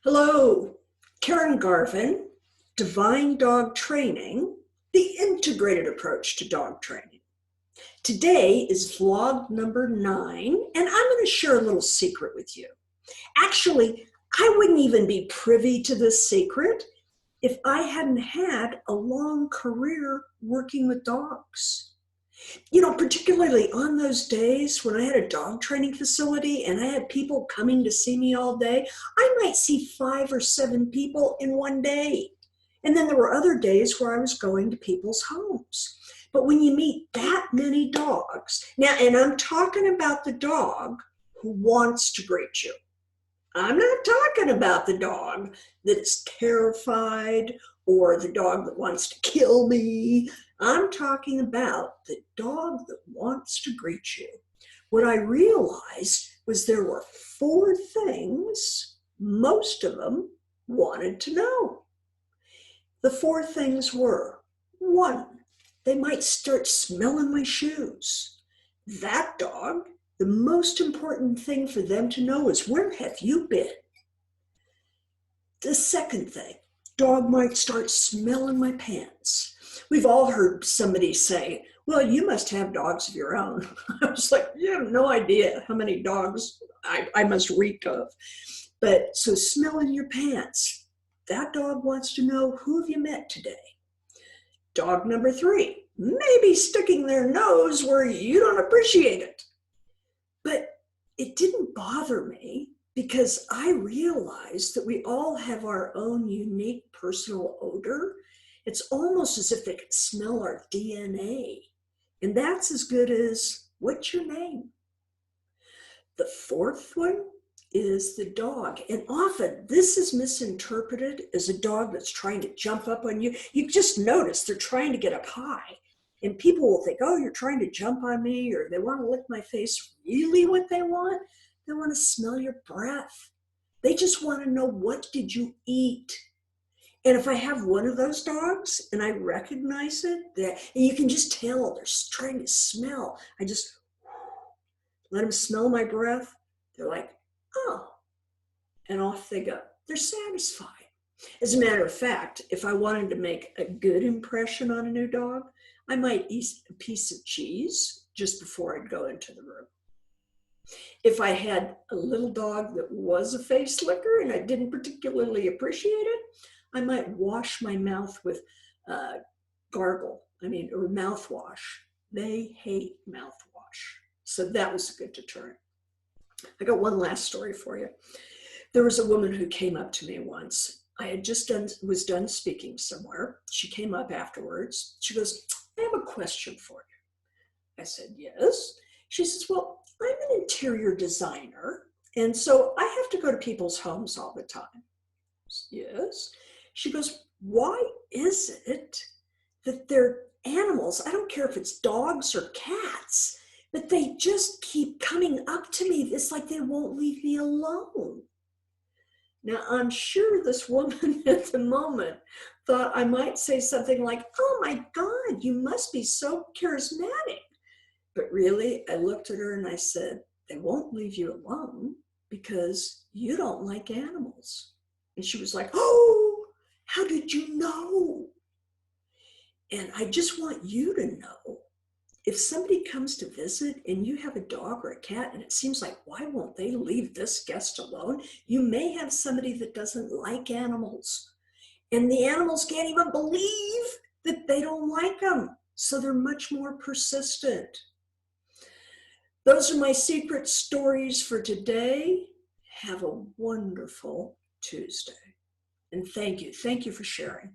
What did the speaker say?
Hello, Karen Garvin, Divine Dog Training, the integrated approach to dog training. Today is vlog number 9, and I'm going to share a little secret with you. Actually, I wouldn't even be privy to this secret if I hadn't had a long career working with dogs. You know, particularly on those days when I had a dog training facility and I had people coming to see me all day, I might see 5 or 7 people in one day. And then there were other days where I was going to people's homes. But when you meet that many dogs, now, and I'm talking about the dog who wants to greet you. I'm not talking about the dog that's terrified or the dog that wants to kill me. I'm talking about the dog that wants to greet you. What I realized was there were 4 things most of them wanted to know. The 4 things were: 1, they might start smelling my shoes. That dog, the most important thing for them to know is, where have you been? The second thing, dog might start smelling my pants. We've all heard somebody say, well, you must have dogs of your own. I was like, you have no idea how many dogs I must reek of. But so smelling your pants, that dog wants to know, who have you met today? Dog number 3, maybe sticking their nose where you don't appreciate it. But it didn't bother me because I realized that we all have our own unique personal odor. It's almost as if they could smell our DNA. And that's as good as, what's your name? The 4th one is the dog. And often this is misinterpreted as a dog that's trying to jump up on you. You just notice they're trying to get up high. And people will think, oh, you're trying to jump on me, or they want to lick my face. Really what they want? They want to smell your breath. They just want to know, what did you eat? And if I have one of those dogs and I recognize it, and you can just tell they're trying to smell. I just let them smell my breath. They're like, oh, and off they go. They're satisfied. As a matter of fact, if I wanted to make a good impression on a new dog, I might eat a piece of cheese just before I'd go into the room. If I had a little dog that was a face licker and I didn't particularly appreciate it, I might wash my mouth with or mouthwash. They hate mouthwash. So that was a good deterrent. I got one last story for you. There was a woman who came up to me once. I had just was done speaking somewhere. She came up afterwards. She goes, I have a question for you. I said, yes. She says, well, I'm an interior designer, and so I have to go to people's homes all the time. Yes. She goes, why is it that their animals, I don't care if it's dogs or cats, but they just keep coming up to me. It's like they won't leave me alone. Now, I'm sure this woman at the moment thought I might say something like, oh my God, you must be so charismatic. But really, I looked at her and I said, they won't leave you alone because you don't like animals. And she was like, oh, how did you know? And I just want you to know, if somebody comes to visit and you have a dog or a cat and it seems like, why won't they leave this guest alone? You may have somebody that doesn't like animals. And the animals can't even believe that they don't like them. So they're much more persistent. Those are my secret stories for today. Have a wonderful Tuesday. And thank you. Thank you for sharing.